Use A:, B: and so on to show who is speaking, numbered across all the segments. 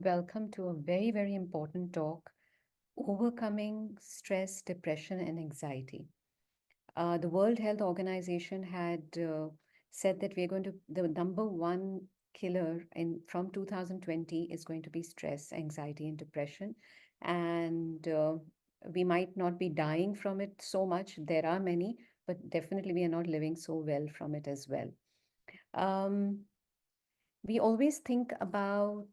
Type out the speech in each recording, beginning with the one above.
A: Welcome to a very, very important talk, overcoming stress, depression, and anxiety. The World Health Organization had said that the number one killer from 2020 is going to be stress, anxiety, and depression. And we might not be dying from it so much. There are many, but definitely we are not living so well from it as well. Um, we always think about,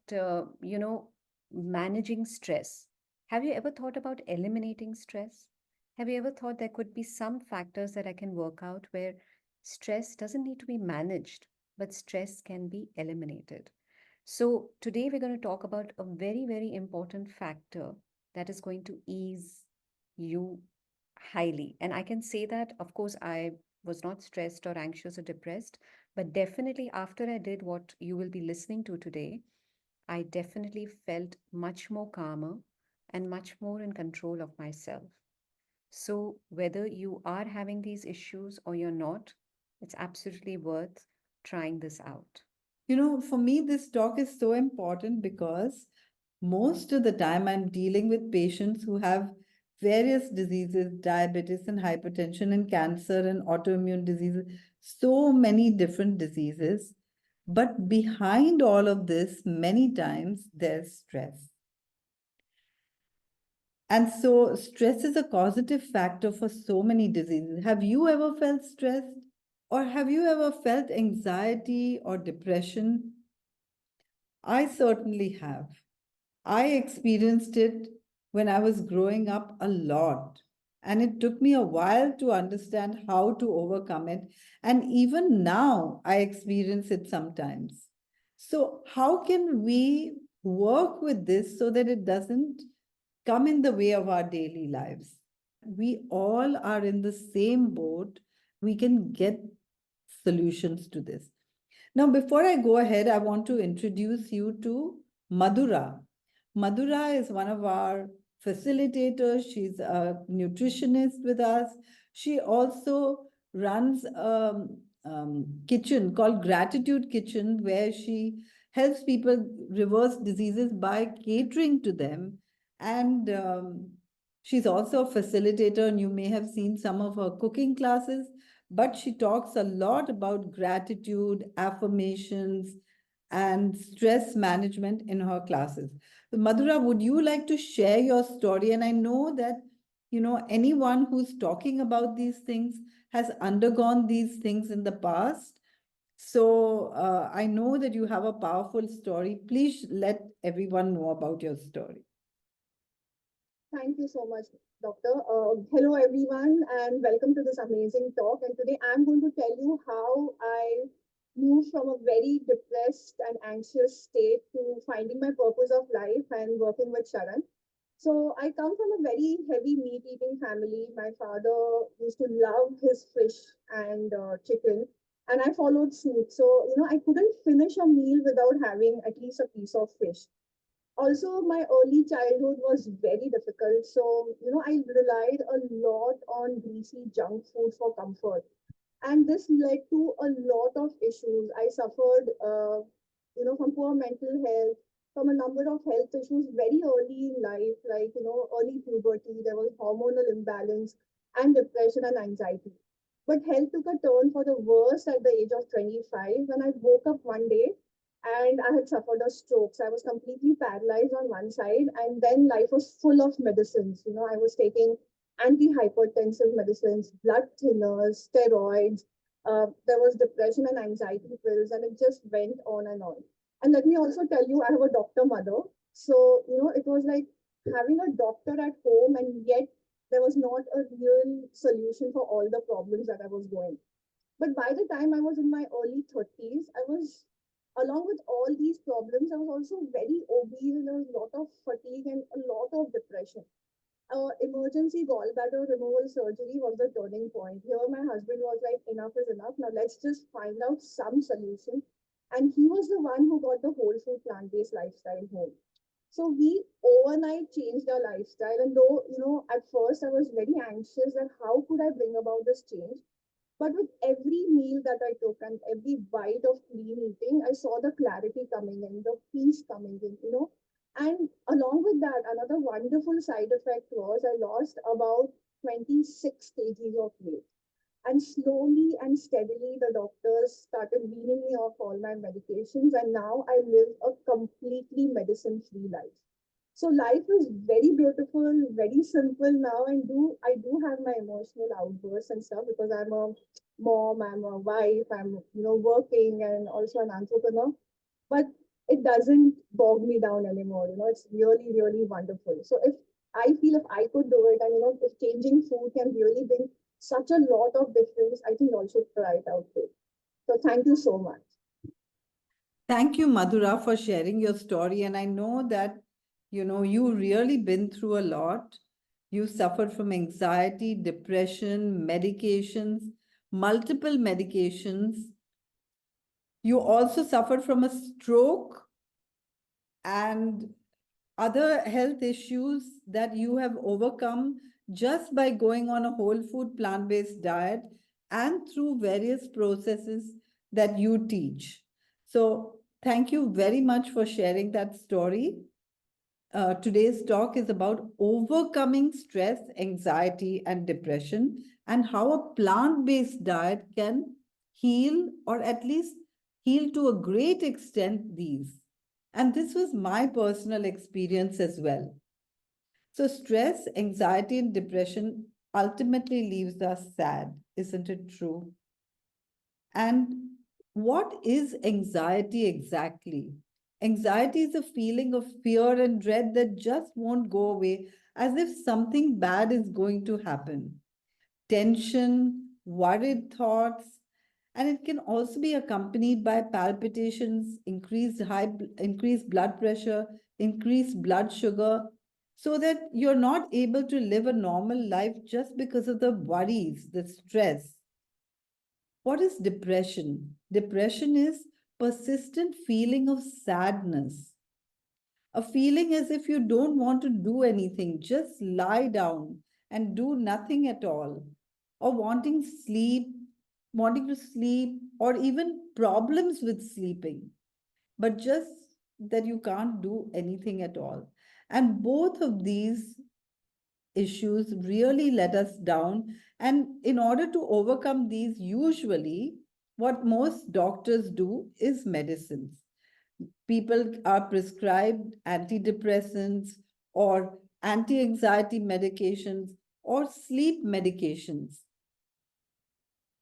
A: managing stress. Have you ever thought about eliminating stress? Have you ever thought there could be some factors that I can work out where stress doesn't need to be managed, but stress can be eliminated? So, today we're going to talk about a very, very important factor that is going to ease you highly. And I can say that, of course, I was not stressed or anxious or depressed, but definitely after I did what you will be listening to today, I definitely felt much more calmer and much more in control of myself. So, whether you are having these issues or you're not, it's absolutely worth trying this out.
B: For me, this talk is so important because most of the time I'm dealing with patients who have various diseases, diabetes and hypertension and cancer and autoimmune diseases, so many different diseases. But behind all of this, many times there's stress. And so stress is a causative factor for so many diseases. Have you ever felt stressed? Or have you ever felt anxiety or depression? I certainly have. I experienced it when I was growing up a lot. And it took me a while to understand how to overcome it. And even now, I experience it sometimes. So, how can we work with this so that it doesn't come in the way of our daily lives? We all are in the same boat. We can get solutions to this. Now, before I go ahead, I want to introduce you to Madhura. Madhura is one of our facilitators. She's a nutritionist with us. She also runs a kitchen called Gratitude Kitchen, where she helps people reverse diseases by catering to them. And she's also a facilitator, and you may have seen some of her cooking classes, but she talks a lot about gratitude, affirmations, and stress management in her classes. So Madhura, would you like to share your story? And I know that, anyone who's talking about these things has undergone these things in the past. So I know that you have a powerful story. Please let everyone know about your story.
C: Thank you so much, Doctor. Hello, everyone, and welcome to this amazing talk. And today I'm going to tell you how I moved from a very depressed and anxious state to finding my purpose of life and working with SHARAN. So I come from a very heavy meat eating family. My father used to love his fish and chicken, and I followed suit. So, I couldn't finish a meal without having at least a piece of fish. Also, my early childhood was very difficult. So, I relied a lot on greasy junk food for comfort. And this led to a lot of issues. I suffered, from poor mental health, from a number of health issues very early in life, like, early puberty, there was hormonal imbalance and depression and anxiety. But health took a turn for the worse at the age of 25 when I woke up one day and I had suffered a stroke. So I was completely paralyzed on one side, and then life was full of medicines. I was taking antihypertensive medicines, blood thinners, steroids. There was depression and anxiety pills, and it just went on and on. And let me also tell you, I have a doctor mother. So, it was like having a doctor at home, and yet there was not a real solution for all the problems that I was going. But by the time I was in my early 30s, I was, along with all these problems, I was also very obese, and there was a lot of fatigue and a lot of depression. Emergency gallbladder removal surgery was the turning point. Here, my husband was like, enough is enough. Now, let's just find out some solution. And he was the one who got the whole food plant based lifestyle home. So we overnight changed our lifestyle. And though, at first I was very anxious that how could I bring about this change? But with every meal that I took and every bite of clean eating, I saw the clarity coming in, the peace coming in. And along with that, another wonderful side effect was I lost about 26 kgs of weight. And slowly and steadily, the doctors started weaning me off all my medications, and now I live a completely medicine free life. So life is very beautiful, very simple now, and do have my emotional outbursts and stuff because I'm a mom, I'm a wife, I'm working and also an entrepreneur. But it doesn't bog me down anymore. It's really, really wonderful. So if I feel if I could do it, and if changing food can really bring such a lot of difference, I think you all should try it out too. So thank you so much.
B: Thank you, Madhura, for sharing your story. And I know that, you really been through a lot. You suffered from anxiety, depression, medications, multiple medications. You also suffered from a stroke and other health issues that you have overcome just by going on a whole food plant based diet and through various processes that you teach. So, thank you very much for sharing that story. Today's talk is about overcoming stress, anxiety, and depression, and how a plant based diet can heal or at least heal to a great extent these. And this was my personal experience as well. So, stress, anxiety, and depression ultimately leaves us sad, isn't it true? And what is anxiety exactly? Anxiety is a feeling of fear and dread that just won't go away, as if something bad is going to happen. Tension, worried thoughts, and it can also be accompanied by palpitations, increased blood pressure, increased blood sugar, so that you're not able to live a normal life just because of the worries, the stress. What is depression? Depression is persistent feeling of sadness, a feeling as if you don't want to do anything, just lie down and do nothing at all, or wanting to sleep, or even problems with sleeping, but just that you can't do anything at all. And both of these issues really let us down. And in order to overcome these, usually what most doctors do is medicines. People are prescribed antidepressants or anti anxiety medications or sleep medications.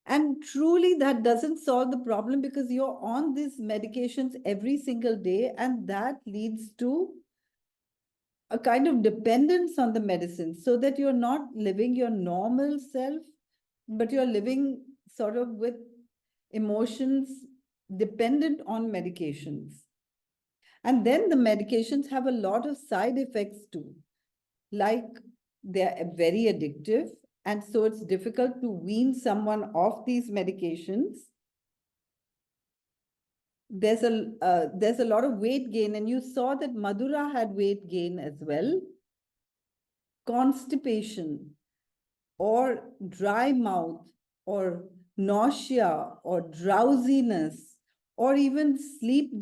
B: And truly, that doesn't solve the problem because you're on these medications every single day, and that leads to a kind of dependence on the medicine so that you're not living your normal self, but you're living sort of with emotions dependent on medications. And then the medications have a lot of side effects too, like they're very addictive. And so it's difficult to wean someone off these medications. There's a lot of weight gain, and you saw that Madhura had weight gain as well. Constipation, or dry mouth, or nausea, or drowsiness, or even sleep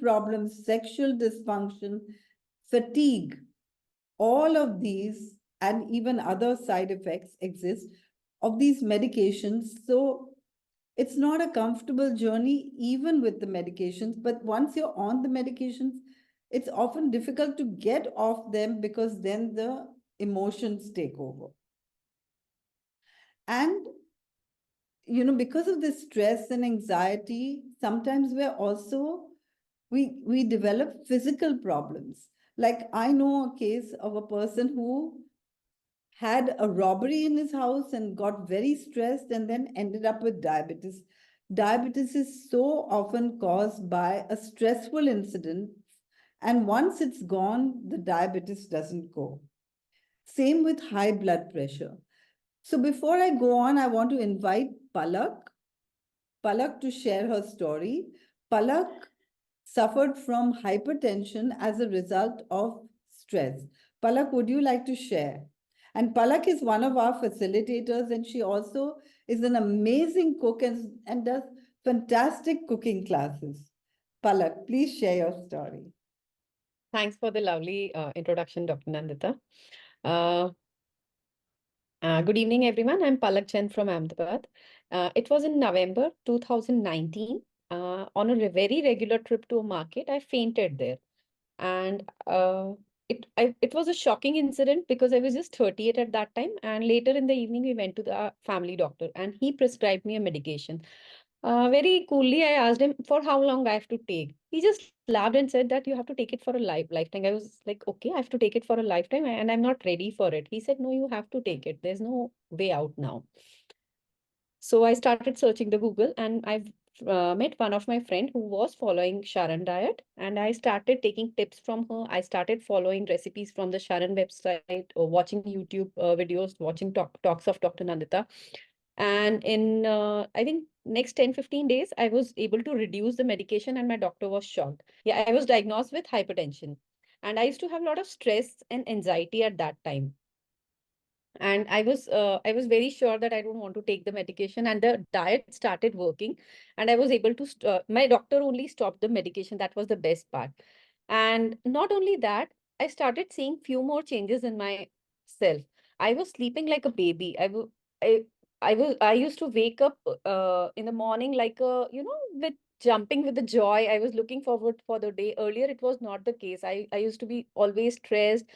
B: problems, sexual dysfunction, fatigue. All of these and even other side effects exist of these medications. So it's not a comfortable journey, even with the medications. But once you're on the medications, it's often difficult to get off them because then the emotions take over. And, because of this stress and anxiety, sometimes we develop physical problems. Like I know a case of a person who had a robbery in his house and got very stressed and then ended up with diabetes. Diabetes is so often caused by a stressful incident, and once it's gone, the diabetes doesn't go. Same with high blood pressure. So before I go on, I want to invite Palak to share her story. Palak suffered from hypertension as a result of stress. Palak, would you like to share? And Palak is one of our facilitators, and she also is an amazing cook and does fantastic cooking classes. Palak, please share your story.
D: Thanks for the lovely introduction, Dr. Nandita. Uh, Good evening, everyone. I'm Palak Chen from Ahmedabad. It was in November 2019. On a very regular trip to a market, I fainted there. And it was a shocking incident because I was just 38 at that time. And later in the evening, we went to the family doctor and he prescribed me a medication. Very coolly, I asked him for how long I have to take. He just laughed and said that you have to take it for a lifetime. I was like, okay, I have to take it for a lifetime and I'm not ready for it. He said, no, you have to take it. There's no way out now. So I started searching the Google and I've met one of my friend who was following SHARAN diet and I started taking tips from her. I started following recipes from the SHARAN website or watching YouTube videos, watching talks of Dr. Nandita. And in, I think, next 10-15 days, I was able to reduce the medication and my doctor was shocked. Yeah, I was diagnosed with hypertension. And I used to have a lot of stress and anxiety at that time. And I was very sure that I don't want to take the medication, and the diet started working, and I was able to my doctor only stopped the medication. That was the best part. And not only that, I started seeing few more changes in myself. I was sleeping like a baby. I I used to wake up in the morning like a, with jumping with the joy. I was looking forward for the day. Earlier it was not the case. I used to be always stressed,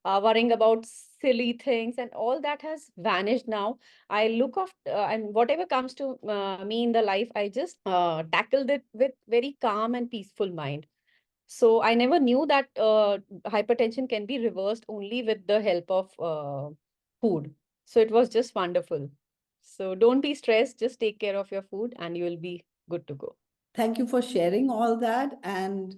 D: worrying about silly things, and all that has vanished now. I look after, and whatever comes to me in the life, I just tackled it with very calm and peaceful mind. So I never knew that hypertension can be reversed only with the help of food. So it was just wonderful. So don't be stressed, just take care of your food and you will be good to go.
B: Thank you for sharing all that. And,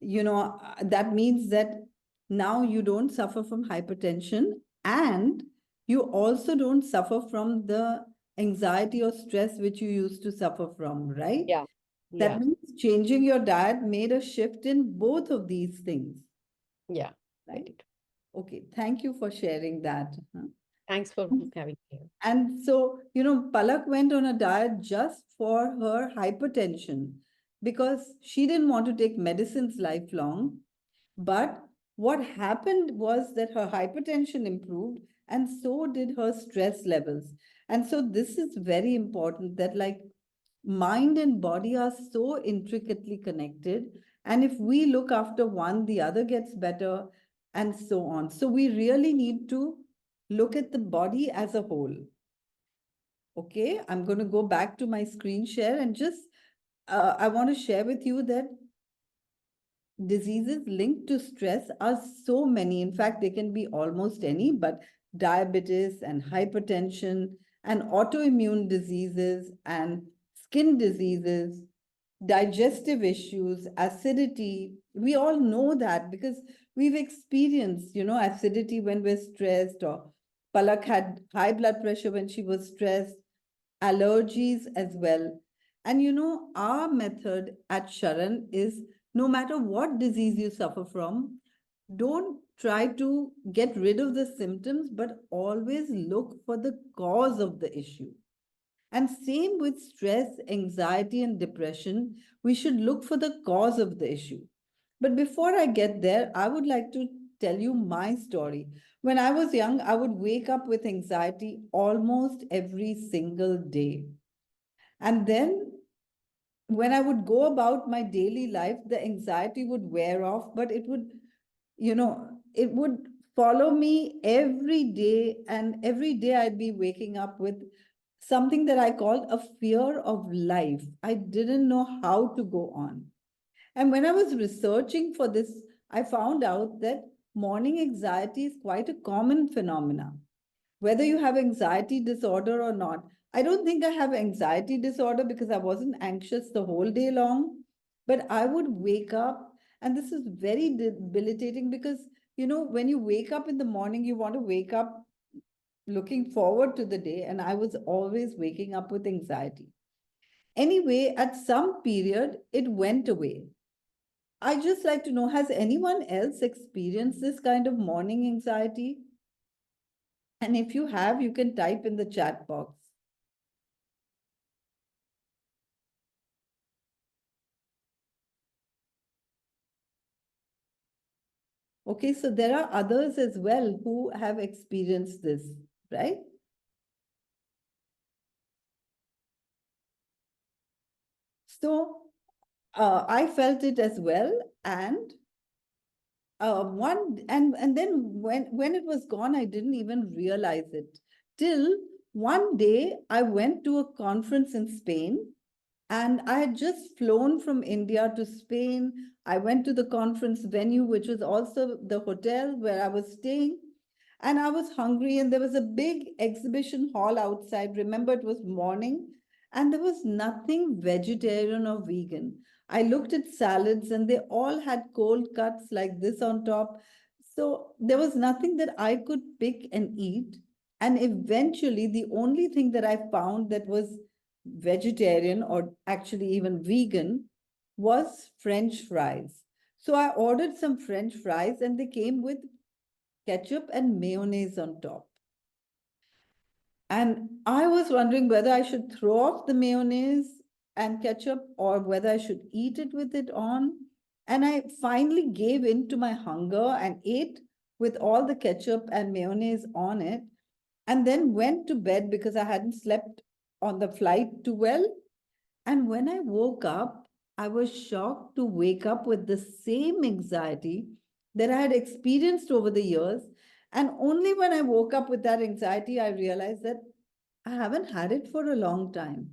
B: that means that now you don't suffer from hypertension and you also don't suffer from the anxiety or stress which you used to suffer from, right?
D: Yeah.
B: That
D: Yeah.
B: means changing your diet made a shift in both of these things,
D: Yeah. I
B: right?
D: did.
B: Okay, thank you for sharing that.
D: Thanks for having me here.
B: And so, Palak went on a diet just for her hypertension because she didn't want to take medicines lifelong. But what happened was that her hypertension improved and so did her stress levels. And so, this is very important that, like, mind and body are so intricately connected. And if we look after one, the other gets better, and so on. So, we really need to look at the body as a whole. Okay, I'm going to go back to my screen share and just I want to share with you that diseases linked to stress are so many. In fact, they can be almost any, but diabetes and hypertension and autoimmune diseases and skin diseases, digestive issues, acidity. We all know that because we've experienced, acidity when we're stressed, or Palak had high blood pressure when she was stressed, allergies as well. And our method at Sharan is no matter what disease you suffer from, don't try to get rid of the symptoms, but always look for the cause of the issue. And same with stress, anxiety, and depression, we should look for the cause of the issue. But before I get there, I would like to tell you my story. When I was young, I would wake up with anxiety almost every single day. And then when I would go about my daily life, the anxiety would wear off, but it would follow me every day. And every day I'd be waking up with something that I called a fear of life. I didn't know how to go on. And when I was researching for this, I found out that morning anxiety is quite a common phenomenon whether you have anxiety disorder or not. I don't think I have anxiety disorder because I wasn't anxious the whole day long, but I would wake up, and this is very debilitating because, when you wake up in the morning, you want to wake up looking forward to the day, and I was always waking up with anxiety. Anyway, at some period, it went away. I just like to know, has anyone else experienced this kind of morning anxiety? And if you have, you can type in the chat box. Okay, so there are others as well who have experienced this, right? So I felt it as well, and and then when it was gone, I didn't even realize it till one day I went to a conference in Spain, and I had just flown from India to Spain. I went to the conference venue, which was also the hotel where I was staying. And I was hungry, and there was a big exhibition hall outside. Remember, it was morning, and there was nothing vegetarian or vegan. I looked at salads, and they all had cold cuts like this on top. So there was nothing that I could pick and eat. And eventually, the only thing that I found that was vegetarian or actually even vegan was French fries. So I ordered some French fries, and they came with ketchup and mayonnaise on top. And I was wondering whether I should throw off the mayonnaise and ketchup or whether I should eat it with it on. And I finally gave in to my hunger and ate with all the ketchup and mayonnaise on it, and then went to bed because I hadn't slept on the flight too well. And when I woke up, I was shocked to wake up with the same anxiety that I had experienced over the years. And only when I woke up with that anxiety, I realized that I haven't had it for a long time.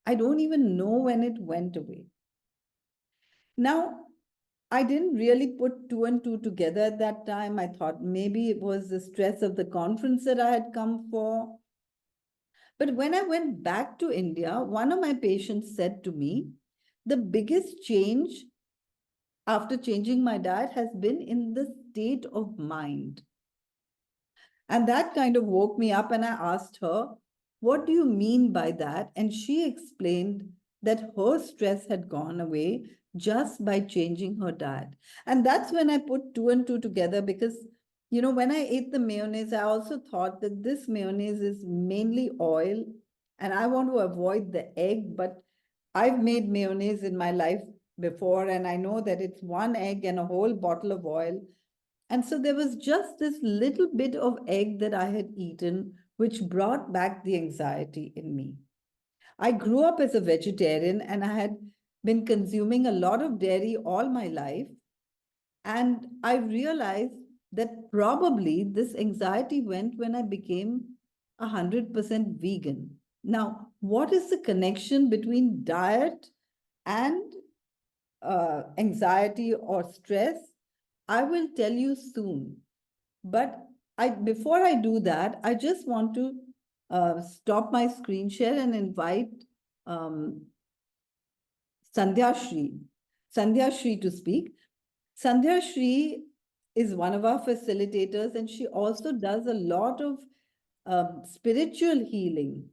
B: I don't even know when it went away. Now, I didn't really put two and two together at that time. I thought maybe it was the stress of the conference that I had come for. But when I went back to India, one of my patients said to me, the biggest change after changing my diet has been in the state of mind. And that kind of woke me up, and I asked her, what do you mean by that? And she explained that her stress had gone away just by changing her diet. And that's when I put two and two together because, when I ate the mayonnaise, I also thought that this mayonnaise is mainly oil and I want to avoid the egg. But I've made mayonnaise in my life before, and I know that it's one egg and a whole bottle of oil. And so there was just this little bit of egg that I had eaten, which brought back the anxiety in me. I grew up as a vegetarian, and I had been consuming a lot of dairy all my life. And I realized that probably this anxiety went when I became 100% vegan. Now, what is the connection between diet and anxiety or stress? I will tell you soon. But before I do that, I just want to stop my screen share and invite um, Sandhya Shri, to speak. Sandhya Shri is one of our facilitators, and she also does a lot of spiritual healing.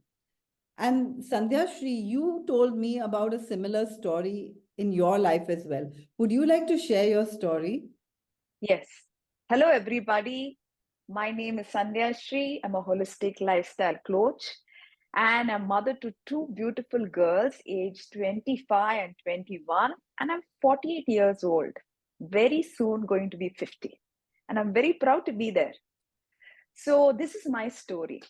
B: And Sandhya Shri, you told me about a similar story in your life as well. Would you like to share your story?
E: Yes. Hello, everybody. My name is Sandhya Shri. I'm a holistic lifestyle coach and a mother to two beautiful girls, aged 25 and 21. And I'm 48 years old, very soon going to be 50. And I'm very proud to be there. So, this is my story.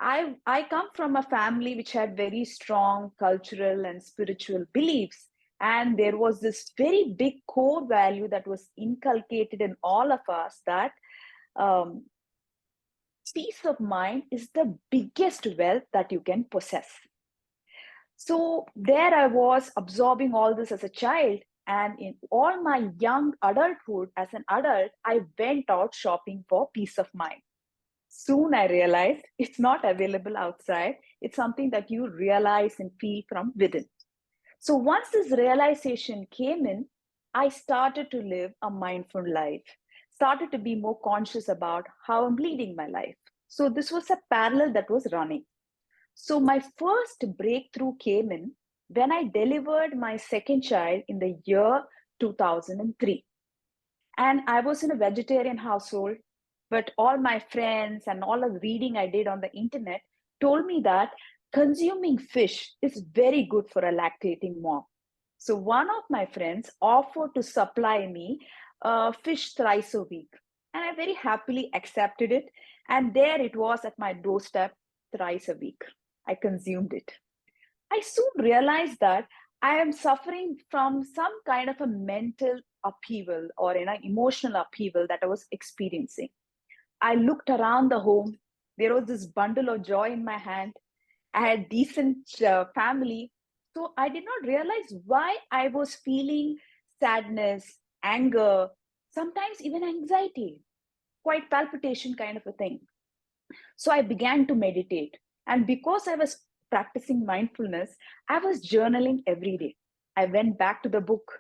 E: I come from a family which had very strong cultural and spiritual beliefs. And there was this very big core value that was inculcated in all of us that um, peace of mind is the biggest wealth that you can possess. So there I was absorbing all this as a child. And in all my young adulthood, as an adult, I went out shopping for peace of mind. Soon I realized it's not available outside. It's something that you realize and feel from within. So once this realization came in, I started to live a mindful life, started to be more conscious about how I'm leading my life. So this was a parallel that was running. So my first breakthrough came in when I delivered my second child in the year 2003. And I was in a vegetarian household, but all my friends and all of the reading I did on the internet told me that consuming fish is very good for a lactating mom. So one of my friends offered to supply me fish thrice a week. And I very happily accepted it. And there it was at my doorstep thrice a week. I consumed it. I soon realized that I am suffering from some kind of a mental upheaval or emotional upheaval that I was experiencing. I looked around the home. There was this bundle of joy in my hand. I had decent family. So I did not realize why I was feeling sadness, anger, sometimes even anxiety, quite palpitation kind of a thing. So I began to meditate. And because I was practicing mindfulness, I was journaling every day. I went back to the book.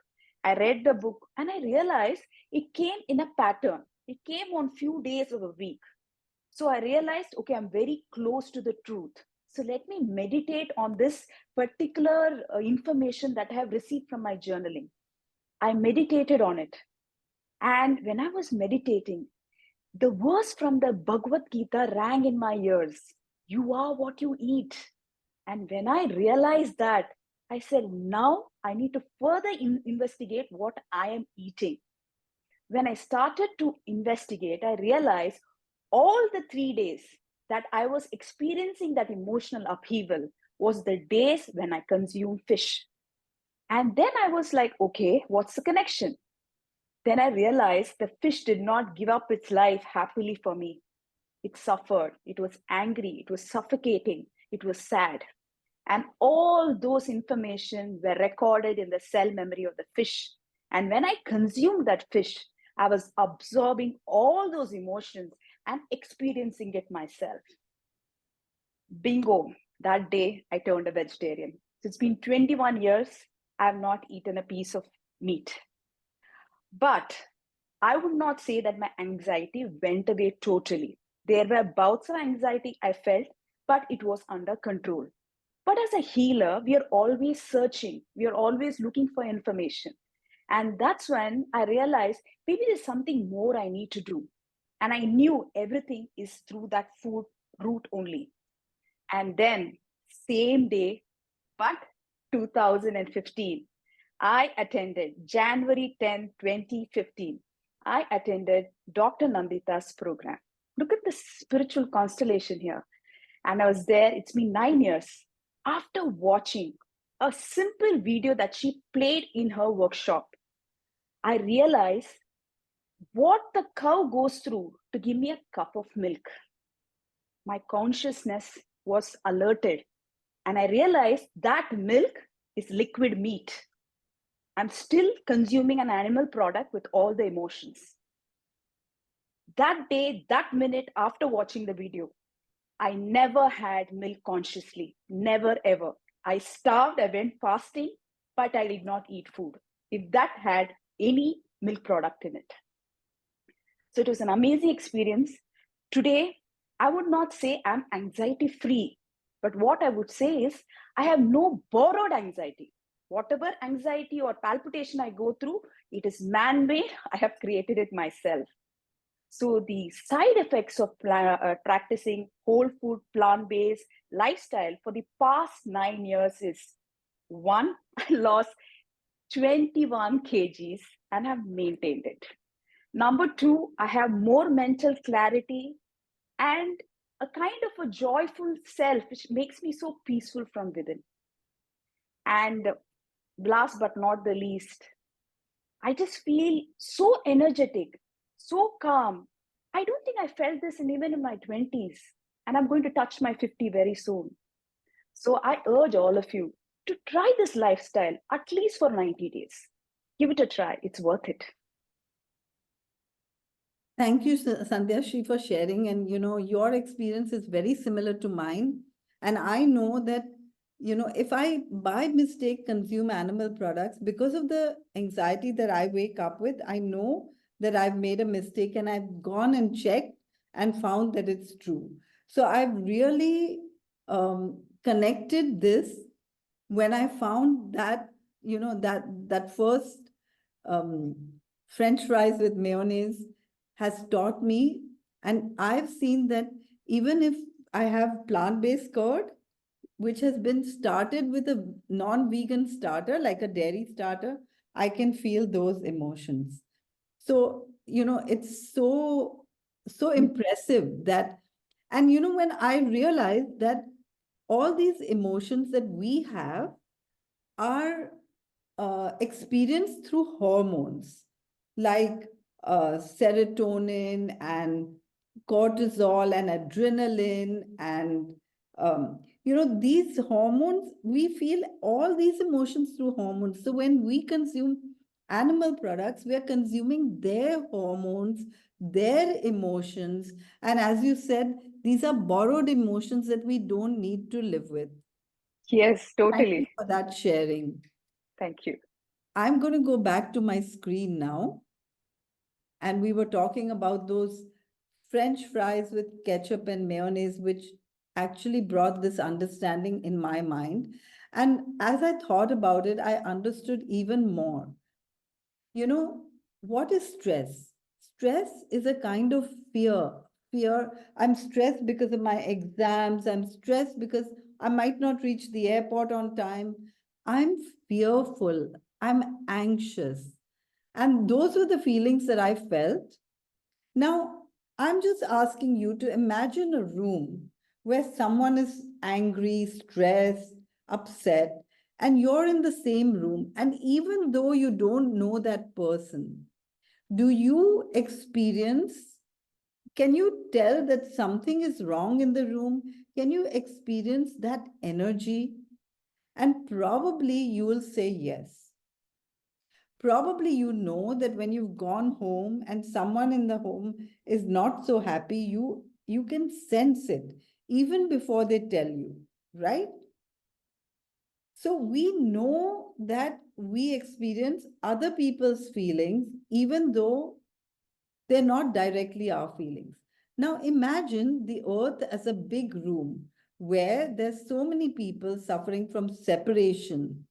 E: I read the book and I realized it came in a pattern. It came on few days of a week. So I realized, okay, I'm very close to the truth. So let me meditate on this particular information that I have received from my journaling. I meditated on it. And when I was meditating, the verse from the Bhagavad Gita rang in my ears. You are what you eat. And when I realized that, I said, now I need to further investigate what I am eating. When I started to investigate, I realized all the 3 days that I was experiencing that emotional upheaval was the days when I consumed fish. And then I was like, okay, what's the connection? Then I realized the fish did not give up its life happily for me. It suffered, it was angry, it was suffocating, it was sad. And all those information were recorded in the cell memory of the fish. And when I consumed that fish, I was absorbing all those emotions and experiencing it myself. Bingo, that day I turned a vegetarian. So it's been 21 years, I have not eaten a piece of meat. But I would not say that my anxiety went away totally. There were bouts of anxiety I felt, but it was under control. But as a healer, we are always searching, we are always looking for information. And that's when I realized maybe there's something more I need to do. And I knew everything is through that food route only. And then, same day, but 2015, I attended January 10, 2015. I attended Dr. Nandita's program. Look at the spiritual constellation here. And I was there, it's been 9 years. After watching a simple video that she played in her workshop, I realized what the cow goes through to give me a cup of milk. My consciousness was alerted, and I realized that milk is liquid meat. I'm still consuming an animal product with all the emotions. That day, that minute after watching the video, I never had milk consciously, never ever. I starved, I went fasting, but I did not eat food if that had any milk product in it. So it was an amazing experience. Today, I would not say I'm anxiety free, but what I would say is I have no borrowed anxiety. Whatever anxiety or palpitation I go through, it is man made. I have created it myself. So the side effects of practicing whole food, plant-based lifestyle for the past 9 years is one, I lost 21 kgs and have maintained it. Number two, I have more mental clarity and a kind of a joyful self, which makes me so peaceful from within. And last but not the least, I just feel so energetic, so calm. I don't think I felt this even in my 20s, and I'm going to touch my 50 very soon. So I urge all of you to try this lifestyle at least for 90 days. Give it a try, it's worth it.
B: Thank you, Sandhya Shri, for sharing. And, your experience is very similar to mine. And I know that, if I by mistake consume animal products, because of the anxiety that I wake up with, I know that I've made a mistake and I've gone and checked and found that it's true. So I've really connected this when I found that, that first um, French fries with mayonnaise has taught me. And I've seen that even if I have plant-based curd, which has been started with a non-vegan starter, like a dairy starter, I can feel those emotions. So, it's so impressive that, and when I realized that all these emotions that we have are experienced through hormones like serotonin and cortisol and adrenaline and these hormones, we feel all these emotions through hormones. So when we consume animal products, we are consuming their hormones, their emotions, and as you said, these are borrowed emotions that we don't need to live with.
E: Yes,
B: Thank you
E: totally.
B: for that sharing.
E: Thank you.
B: I'm going to go back to my screen now. And we were talking about those French fries with ketchup and mayonnaise, which actually brought this understanding in my mind. And as I thought about it, I understood even more. You know, what is stress? Stress is a kind of fear. Fear. I'm stressed because of my exams. I'm stressed because I might not reach the airport on time. I'm fearful. I'm anxious. And those were the feelings that I felt. Now, I'm just asking you to imagine a room where someone is angry, stressed, upset, and you're in the same room. And even though you don't know that person, do you experience, can you tell that something is wrong in the room? Can you experience that energy? And probably you will say yes. Probably you know that when you've gone home and someone in the home is not so happy, you can sense it even before they tell you, right? So we know that we experience other people's feelings even though they're not directly our feelings. Now imagine the earth as a big room where there's so many people suffering from separation.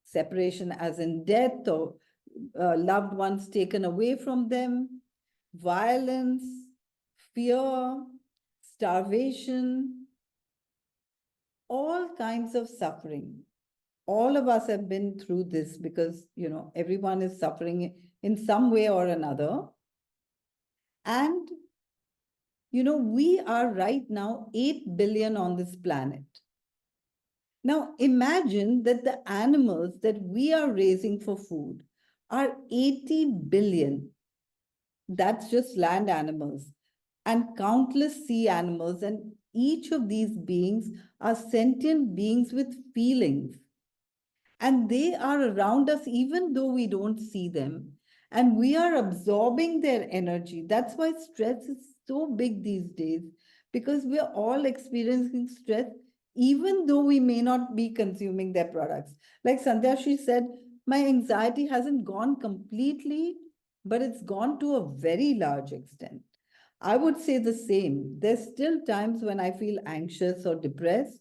B: Separation as in death or loved ones taken away from them, violence, fear, starvation, all kinds of suffering. All of us have been through this because, everyone is suffering in some way or another. And, we are right now 8 billion on this planet. Now, imagine that the animals that we are raising for food are 80 billion. That's just land animals and countless sea animals. And each of these beings are sentient beings with feelings. And they are around us even though we don't see them. And we are absorbing their energy. That's why stress is so big these days, because we are all experiencing stress, even though we may not be consuming their products. Like Sandhya, she said, my anxiety hasn't gone completely, but it's gone to a very large extent. I would say the same. There's still times when I feel anxious or depressed,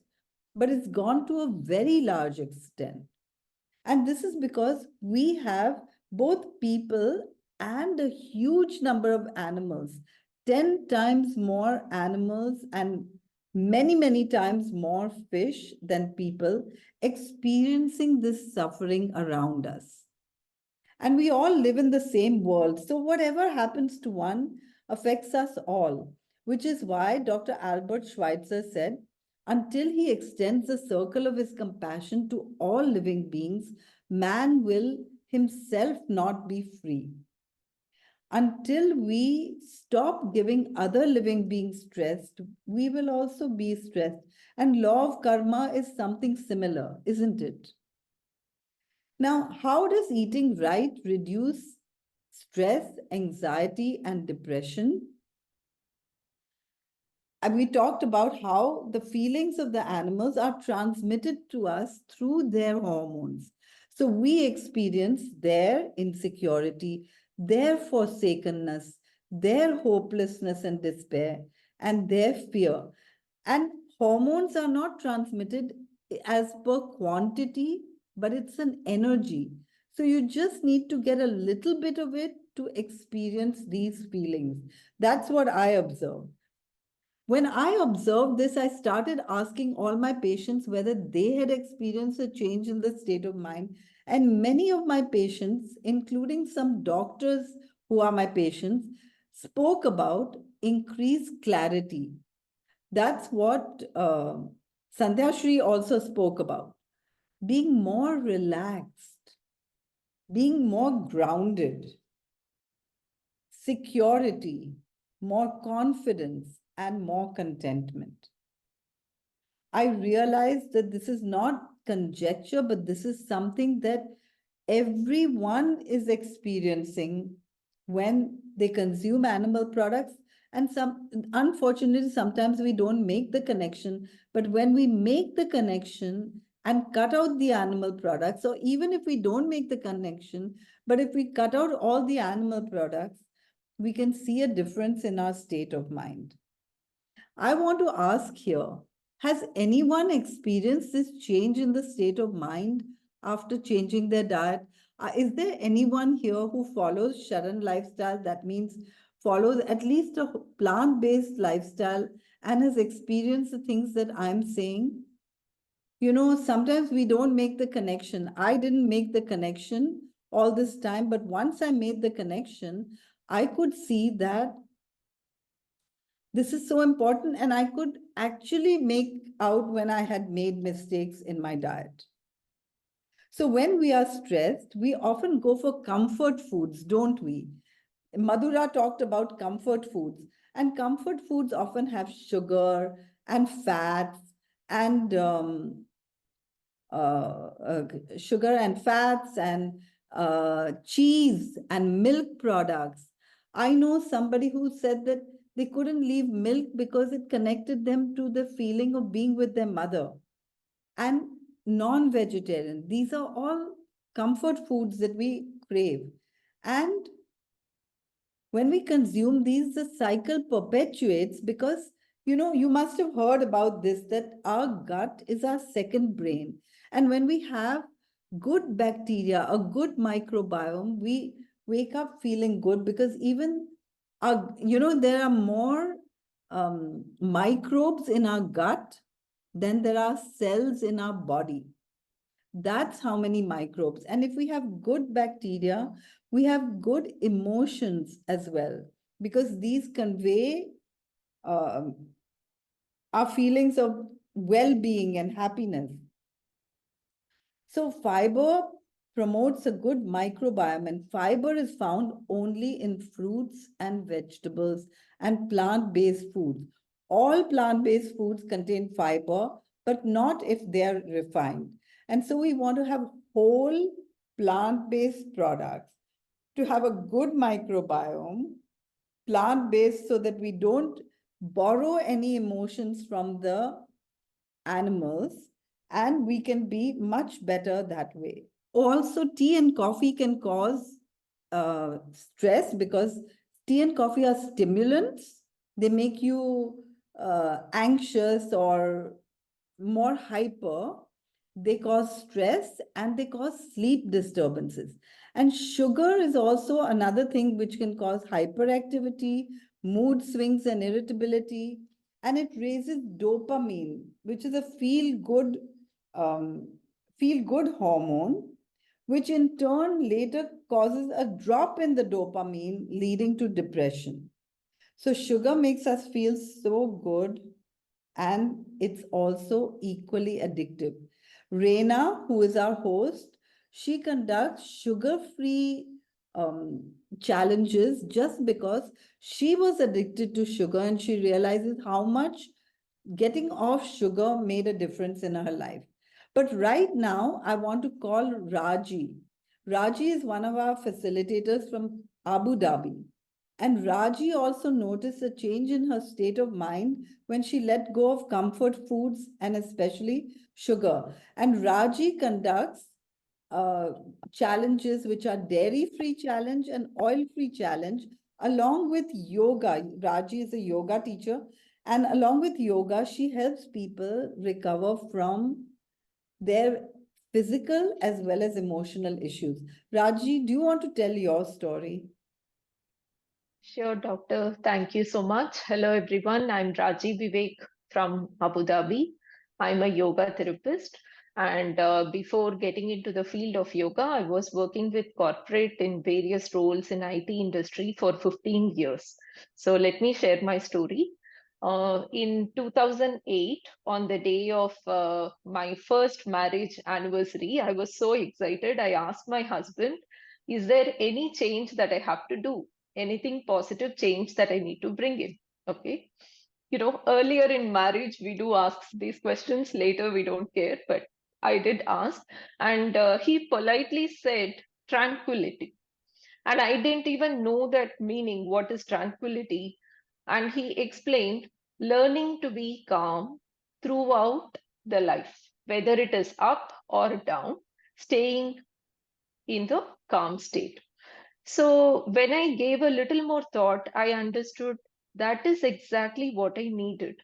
B: but it's gone to a very large extent. And this is because we have both people and a huge number of animals, 10 times more animals and many, many times more fish than people experiencing this suffering around us. And we all live in the same world. So whatever happens to one affects us all, which is why Dr. Albert Schweitzer said, until he extends the circle of his compassion to all living beings, man will himself not be free. Until we stop giving other living beings stress, we will also be stressed. And law of karma is something similar, isn't it? Now, how does eating right reduce stress, anxiety, and depression? And we talked about how the feelings of the animals are transmitted to us through their hormones. So we experience their insecurity, their forsakenness, their hopelessness and despair, and their fear. And hormones are not transmitted as per quantity, but it's an energy. So you just need to get a little bit of it to experience these feelings. That's what I observe. When I observed this, I started asking all my patients whether they had experienced a change in the state of mind. And many of my patients, including some doctors who are my patients, spoke about increased clarity. That's what Sandhya Shri also spoke about. Being more relaxed, being more grounded, security, more confidence, and more contentment. I realized that this is not conjecture, but this is something that everyone is experiencing when they consume animal products. And unfortunately, sometimes we don't make the connection. But when we make the connection and cut out the animal products, or even if we don't make the connection, but if we cut out all the animal products, we can see a difference in our state of mind. I want to ask here, has anyone experienced this change in the state of mind after changing their diet? Is there anyone here who follows SHARAN lifestyle? That means follows at least a plant-based lifestyle and has experienced the things that I'm saying? You know, sometimes we don't make the connection. I didn't make the connection all this time, but once I made the connection, I could see that this is so important, and I could actually make out when I had made mistakes in my diet. So when we are stressed, we often go for comfort foods, don't we? Madhura talked about comfort foods, and comfort foods often have sugar and fats and sugar and fats and cheese and milk products. I know somebody who said that they couldn't leave milk because it connected them to the feeling of being with their mother. And non-vegetarian, these are all comfort foods that we crave. And when we consume these, the cycle perpetuates because, you know, you must have heard about this, that our gut is our second brain. And when we have good bacteria, a good microbiome, we wake up feeling good because even our, you know, there are more microbes in our gut than there are cells in our body. That's how many microbes. And if we have good bacteria, we have good emotions as well, because these convey um our feelings of well being and happiness. So, fiber promotes a good microbiome, and fiber is found only in fruits and vegetables and plant based foods. All plant based foods contain fiber, but not if they are refined. And so, we want to have whole plant based products to have a good microbiome, plant based, so that we don't borrow any emotions from the animals, and we can be much better that way. Also, tea and coffee can cause stress because tea and coffee are stimulants. They make you anxious or more hyper. They cause stress and they cause sleep disturbances. And sugar is also another thing which can cause hyperactivity, mood swings, and irritability. And it raises dopamine, which is a um, feel good hormone, which in turn later causes a drop in the dopamine, leading to depression. So sugar makes us feel so good, and it's also equally addictive. Reina, who is our host, she conducts sugar-free challenges just because she was addicted to sugar and she realizes how much getting off sugar made a difference in her life. But right now, I want to call Raji. Raji is one of our facilitators from Abu Dhabi. And Raji also noticed a change in her state of mind when she let go of comfort foods and especially sugar. And Raji conducts uh, challenges which are dairy-free challenge and oil-free challenge, along with yoga. Raji is a yoga teacher, and along with yoga, she helps people recover from their physical as well as emotional issues. Raji, do you want to tell your story?
F: Sure, doctor. Thank you so much. Hello, everyone. I'm Raji Vivek from Abu Dhabi. I'm a yoga therapist. And before getting into the field of yoga, I was working with corporate in various roles in IT industry for 15 years. So let me share my story. In 2008, on the day of my first marriage anniversary, I was so excited. I asked my husband, is there any change that I have to do? Anything positive change that I need to bring in? Okay. Earlier in marriage, we do ask these questions. Later, we don't care. But I did ask. And he politely said, tranquility. And I didn't even know that meaning. What is tranquility? And he explained, learning to be calm throughout the life, whether it is up or down, staying in the calm state. So when I gave a little more thought, I understood that is exactly what I needed.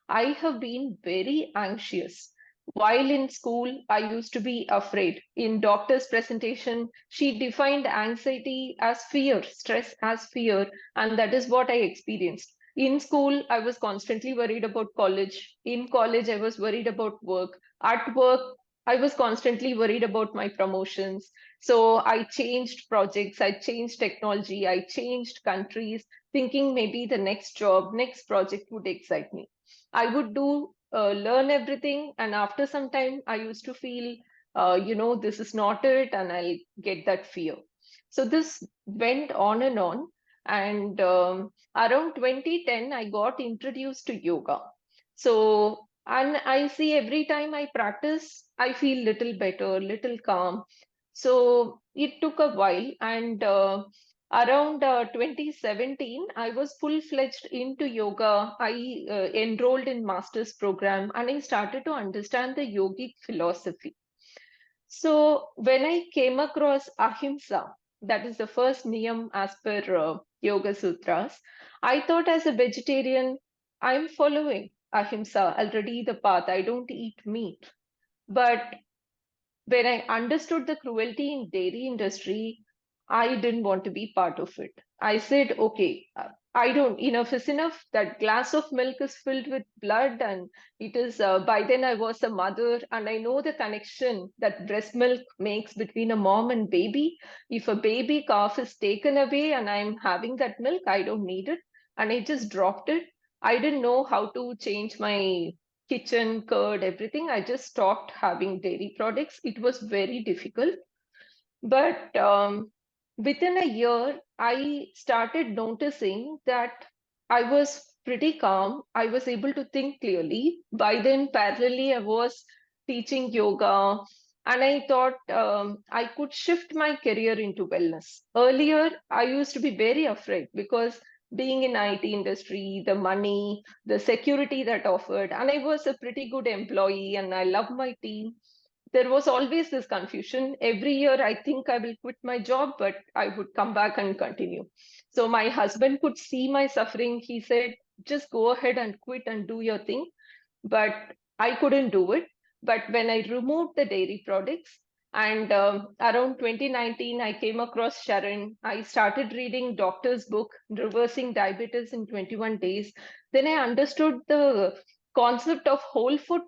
F: I have been very anxious. While in school, I used to be afraid. In doctor's presentation, she defined anxiety as fear, stress as fear, and that is what I experienced. In school, I was constantly worried about college. In college, I was worried about work. At work, I was constantly worried about my promotions. So I changed projects, I changed technology, I changed countries, thinking maybe the next job, next project would excite me. I would learn everything, and after some time, I used to feel, this is not it, and I'll get that fear. So this went on and on. And around 2010, I got introduced to yoga. So, and I see every time I practice, I feel little better, little calm. So it took a while, and around 2017, I was full-fledged into yoga. I enrolled in master's program, and I started to understand the yogic philosophy. So when I came across ahimsa, that is the first niyam as per Yoga Sutras, I thought as a vegetarian, I'm following ahimsa, already the path. I don't eat meat. But when I understood the cruelty in dairy industry, I didn't want to be part of it. I said, okay, I don't, enough is enough. That glass of milk is filled with blood, and it is, by then I was a mother, and I know the connection that breast milk makes between a mom and baby. If a baby calf is taken away and I'm having that milk, I don't need it. And I just dropped it. I didn't know how to change my kitchen, curd, everything. I just stopped having dairy products. It was very difficult. But within a year, I started noticing that I was pretty calm. I was able to think clearly. By then, parallelly, I was teaching yoga. And I thought I could shift my career into wellness. Earlier, I used to be very afraid because being in IT industry, the money, the security that offered, and I was a pretty good employee and I love my team. There was always this confusion. Every year, I think I will quit my job, but I would come back and continue. So my husband could see my suffering. He said, just go ahead and quit and do your thing. But I couldn't do it. But when I removed the dairy products, and around 2019, I came across SHARAN. I started reading doctor's book, Reversing Diabetes in 21 Days. Then I understood the concept of whole food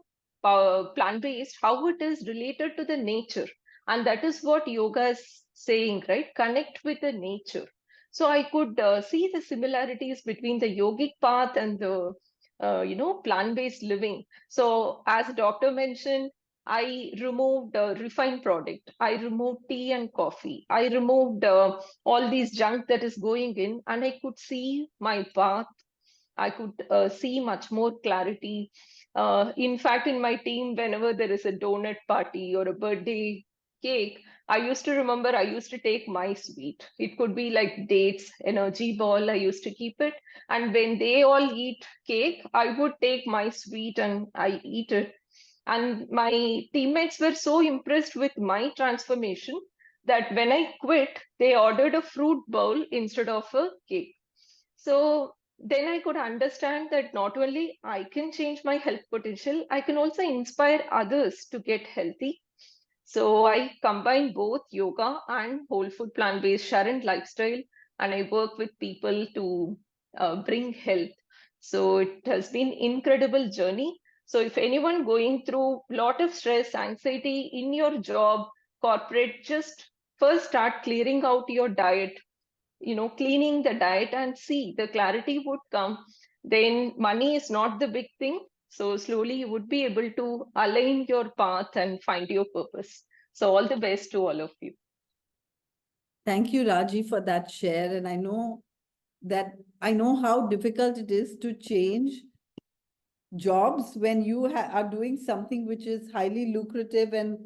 F: plant-based, how it is related to the nature. And that is what yoga is saying, right? Connect with the nature. So I could see the similarities between the yogic path and the plant-based living. So as the doctor mentioned, I removed refined product. I removed tea and coffee. I removed all these junk that is going in, and I could see my path. I could see much more clarity. In fact, in my team, whenever there is a donut party or a birthday cake, I used to remember I used to take my sweet. It could be like dates, energy ball. I used to keep it. And when they all eat cake, I would take my sweet and I eat it. And my teammates were so impressed with my transformation that when I quit, they ordered a fruit bowl instead of a cake. So then I could understand that not only I can change my health potential, I can also inspire others to get healthy. So I combine both yoga and whole food plant-based SHARAN lifestyle, and I work with people to bring health. So it has been incredible journey. So if anyone going through lot of stress, anxiety in your job, corporate, just first start clearing out your diet, cleaning the diet, and see the clarity would come. Then money is not the big thing. So slowly you would be able to align your path and find your purpose. So all the best to all of you.
B: Thank you, Raji, for that share. And I know how difficult it is to change jobs when you are doing something which is highly lucrative and,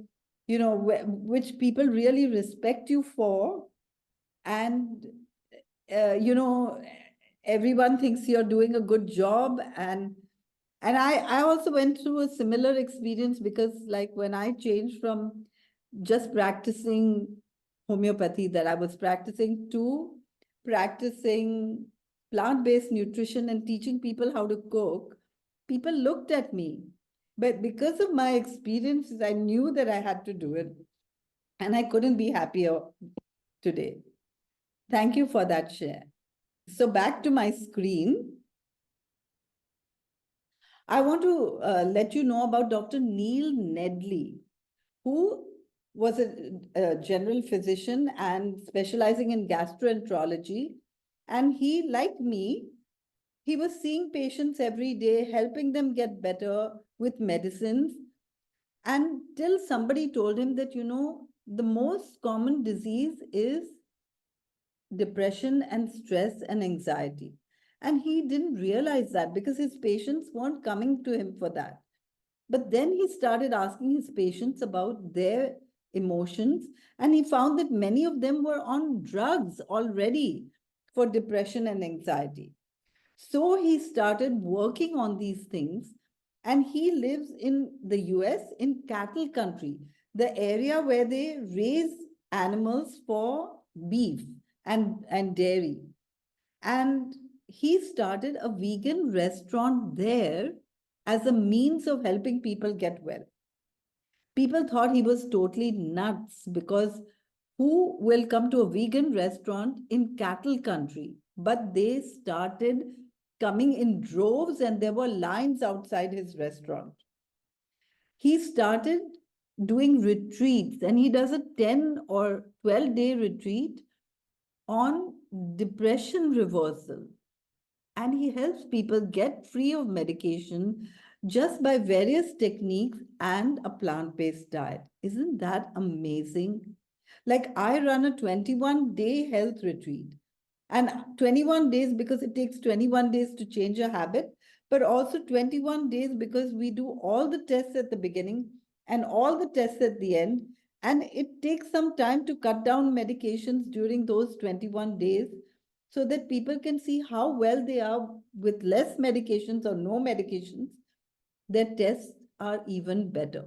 B: which people really respect you for. And, you know, everyone thinks you're doing a good job. And I also went through a similar experience, because like when I changed from just practicing homeopathy that I was practicing to practicing plant-based nutrition and teaching people how to cook, people looked at me. But because of my experiences, I knew that I had to do it. And I couldn't be happier today. Thank you for that share. So back to my screen. I want to let you know about Dr. Neil Nedley, who was a general physician and specializing in gastroenterology. And he, like me, he was seeing patients every day, helping them get better with medicines, until somebody told him that, the most common disease is depression and stress and anxiety. And he didn't realize that because his patients weren't coming to him for that. But then he started asking his patients about their emotions, and he found that many of them were on drugs already for depression and anxiety. So he started working on these things, and he lives in the US in cattle country, the area where they raise animals for beef and dairy. And he started a vegan restaurant there as a means of helping people get well. People thought he was totally nuts, because who will come to a vegan restaurant in cattle country? But they started coming in droves, and there were lines outside his restaurant. He started doing retreats, and he does a 10 or 12-day retreat on depression reversal. And he helps people get free of medication just by various techniques and a plant-based diet. Isn't that amazing? Like, I run a 21-day health retreat, and 21 days because it takes 21 days to change a habit, but also 21 days because we do all the tests at the beginning and all the tests at the end. And it takes some time to cut down medications during those 21 days, so that people can see how well they are with less medications or no medications. Their tests are even better.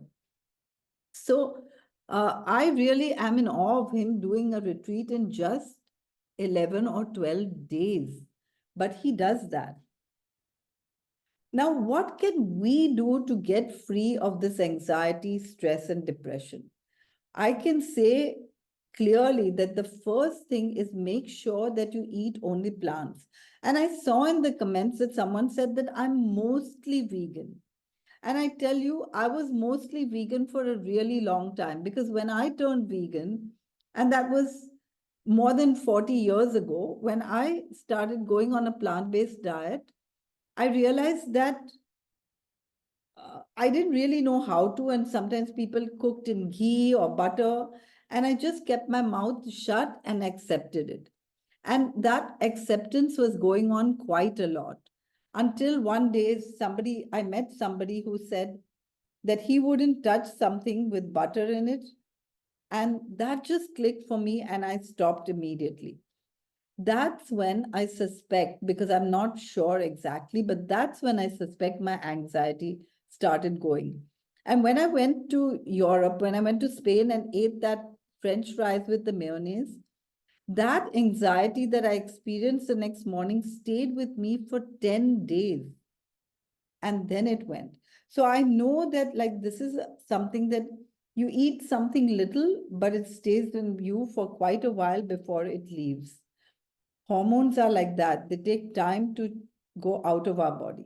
B: So I really am in awe of him doing a retreat in just 11 or 12 days. But he does that. Now, what can we do to get free of this anxiety, stress, and depression? I can say clearly that the first thing is make sure that you eat only plants. And I saw in the comments that someone said that I'm mostly vegan. And I tell you, I was mostly vegan for a really long time, because when I turned vegan, and that was more than 40 years ago, when I started going on a plant-based diet, I realized that I didn't really know how to, and sometimes people cooked in ghee or butter, and I just kept my mouth shut and accepted it. And that acceptance was going on quite a lot, until one day I met somebody who said that he wouldn't touch something with butter in it. And that just clicked for me, and I stopped immediately. That's when I suspect, because I'm not sure exactly, but that's when I suspect my anxiety started going. And when I went to Europe, when I went to Spain and ate that French fries with the mayonnaise, that anxiety that I experienced the next morning stayed with me for 10 days. And then it went. So I know that, like, this is something that you eat something little, but it stays in you for quite a while before it leaves. Hormones are like that. They take time to go out of our body.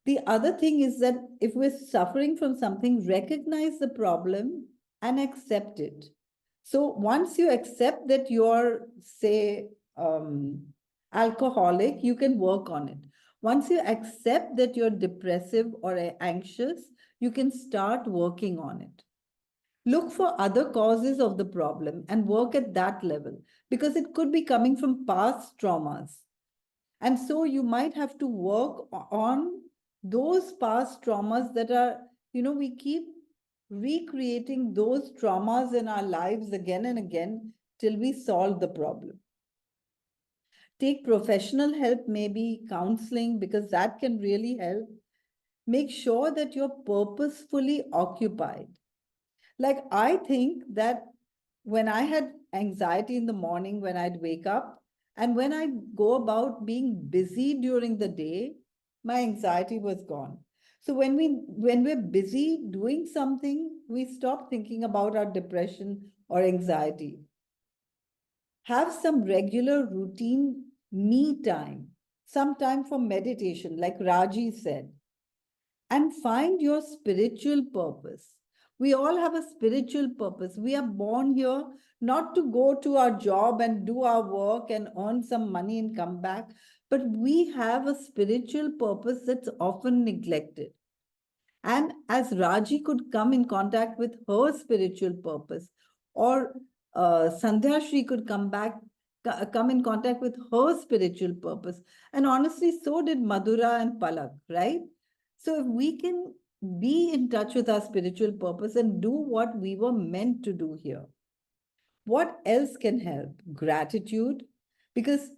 B: The other thing is that if we're suffering from something, recognize the problem and accept it. So once you accept that you're, say, alcoholic, you can work on it. Once you accept that you're depressive or anxious, you can start working on it. Look for other causes of the problem and work at that level, because it could be coming from past traumas. And so you might have to work on those past traumas that are, we keep recreating those traumas in our lives again and again till we solve the problem. Take professional help, maybe counseling, because that can really help. Make sure that you're purposefully occupied. Like, I think that when I had anxiety in the morning, when I'd wake up, and when I'd go about being busy during the day, my anxiety was gone. So when we're busy doing something, we stop thinking about our depression or anxiety. Have some regular routine me time, some time for meditation, like Raji said, and find your spiritual purpose. We all have a spiritual purpose. We are born here not to go to our job and do our work and earn some money and come back, but we have a spiritual purpose that's often neglected. And as Raji could come in contact with her spiritual purpose, or Sandhya Shri could come in contact with her spiritual purpose. And honestly, so did Madhura and Palak, right? So if we can be in touch with our spiritual purpose and do what we were meant to do here, what else can help? Gratitude. Because,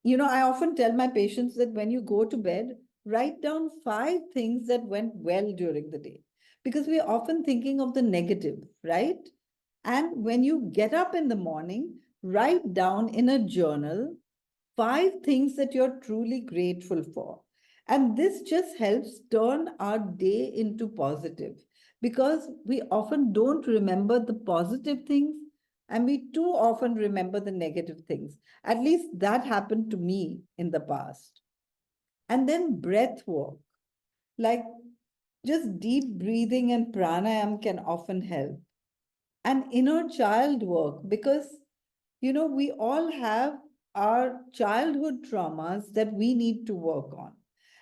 B: I often tell my patients that when you go to bed, write down 5 things that went well during the day. Because we're often thinking of the negative, right? And when you get up in the morning, write down in a journal 5 things that you're truly grateful for. And this just helps turn our day into positive, because we often don't remember the positive things and we too often remember the negative things. At least that happened to me in the past. And then breath work, like just deep breathing and pranayam can often help. And inner child work, because we all have our childhood traumas that we need to work on.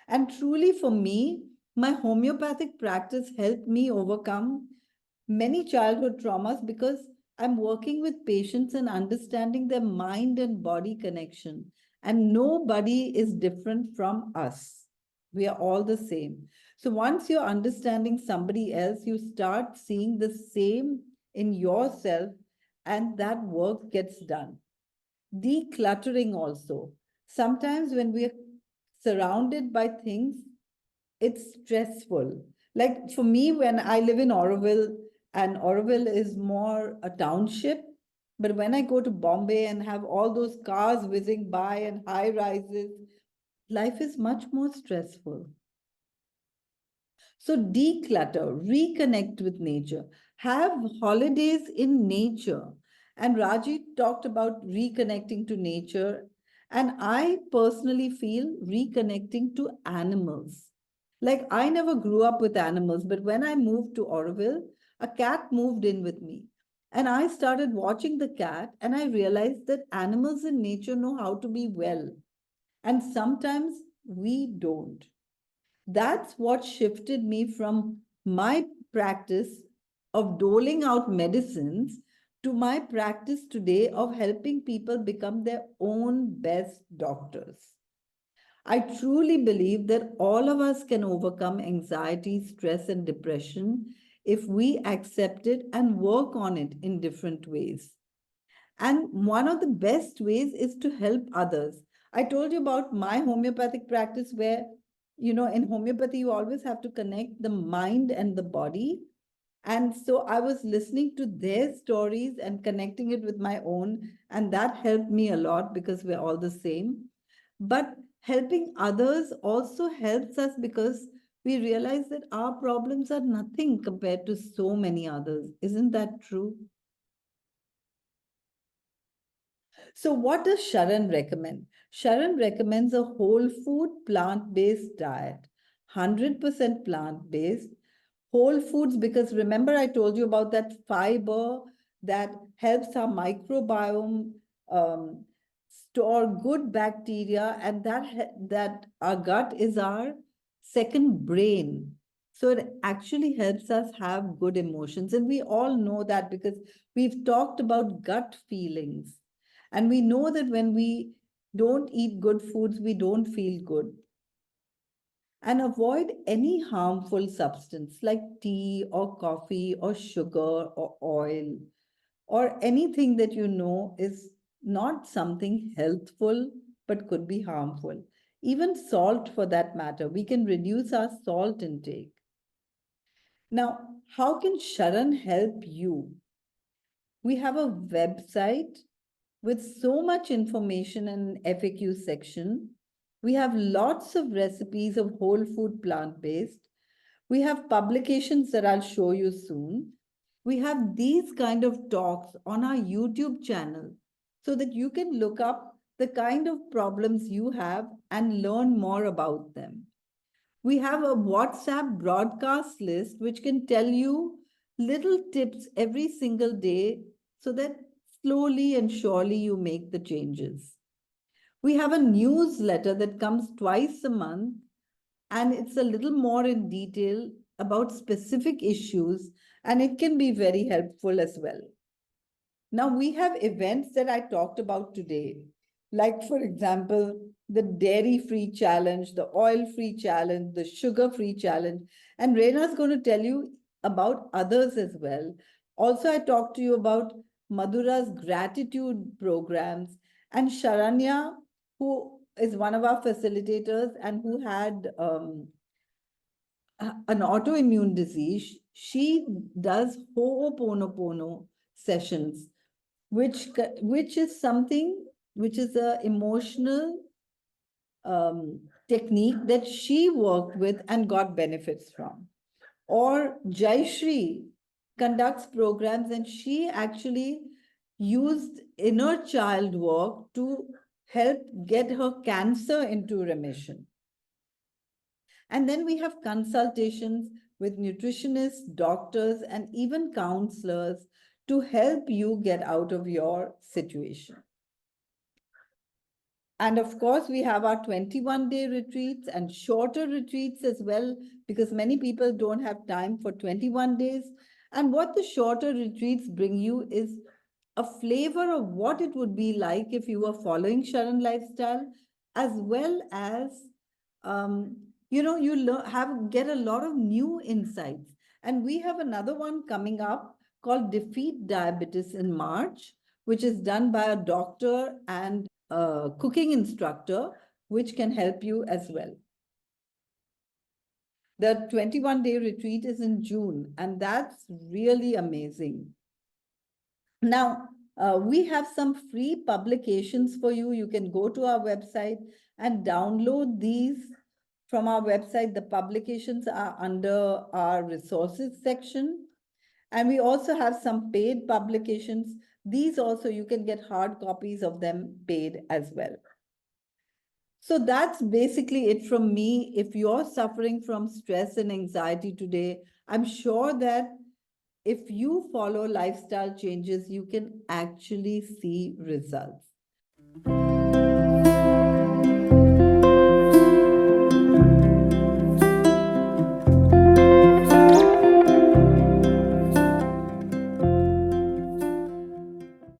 B: And truly, for me, my homeopathic practice helped me overcome many childhood traumas, because I'm working with patients and understanding their mind and body connection. And nobody is different from us. We are all the same. So once you're understanding somebody else, you start seeing the same in yourself, and that work gets done. Decluttering also. Sometimes when we are surrounded by things, it's stressful. Like for me, when I live in Auroville, and Auroville is more a township, but when I go to Bombay and have all those cars whizzing by and high rises, life is much more stressful. So declutter, reconnect with nature, have holidays in nature. And Raji talked about reconnecting to nature. And I personally feel reconnecting to animals. Like I never grew up with animals, but when I moved to Oroville, a cat moved in with me. And I started watching the cat, and I realized that animals in nature know how to be well. And sometimes we don't. That's what shifted me from my practice of doling out medicines to my practice today of helping people become their own best doctors. I truly believe that all of us can overcome anxiety, stress, and depression if we accept it and work on it in different ways. And one of the best ways is to help others. I told you about my homeopathic practice where, in homeopathy, you always have to connect the mind and the body. And so I was listening to their stories and connecting it with my own. And that helped me a lot because we're all the same. But helping others also helps us because we realize that our problems are nothing compared to so many others. Isn't that true? So, what does Sharan recommend? Sharan recommends a whole food, plant based diet, 100% plant-based, whole foods, because remember I told you about that fiber that helps our microbiome store good bacteria, and that our gut is our second brain. So it actually helps us have good emotions. And we all know that because we've talked about gut feelings. And we know that when we don't eat good foods, we don't feel good. And avoid any harmful substance like tea or coffee or sugar or oil or anything that you know is not something healthful but could be harmful. Even salt, for that matter, we can reduce our salt intake. Now, how can Sharan help you? We have a website with so much information and FAQ section. We have lots of recipes of whole food plant-based. We have publications that I'll show you soon. We have these kind of talks on our YouTube channel so that you can look up the kind of problems you have and learn more about them. We have a WhatsApp broadcast list which can tell you little tips every single day so that slowly and surely you make the changes. We have a newsletter that comes twice a month, and it's a little more in detail about specific issues, and it can be very helpful as well. Now, we have events that I talked about today, like, for example, the dairy-free challenge, the oil-free challenge, the sugar-free challenge. And Rena's going to tell you about others as well. Also, I talked to you about Madhura's gratitude programs, and Sharanya, who is one of our facilitators and who had an autoimmune disease, she does Ho'oponopono sessions, which is something which is a emotional technique that she worked with and got benefits from. Or Jayashri conducts programs, and she actually used inner child work to help get her cancer into remission. And then we have consultations with nutritionists, doctors, and even counselors to help you get out of your situation. And of course, we have our 21-day retreats and shorter retreats as well, because many people don't have time for 21 days. And what the shorter retreats bring you is a flavor of what it would be like if you were following Sharan lifestyle, as well as you get a lot of new insights. And we have another one coming up called Defeat Diabetes in March, which is done by a doctor and a cooking instructor, which can help you as well. The 21-day retreat is in June, and that's really amazing. Now, we have some free publications for you. You can go to our website and download these from our website. The publications are under our resources section. And we also have some paid publications. These also, you can get hard copies of them paid as well. So that's basically it from me. If you're suffering from stress and anxiety today, I'm sure that if you follow lifestyle changes, you can actually see results.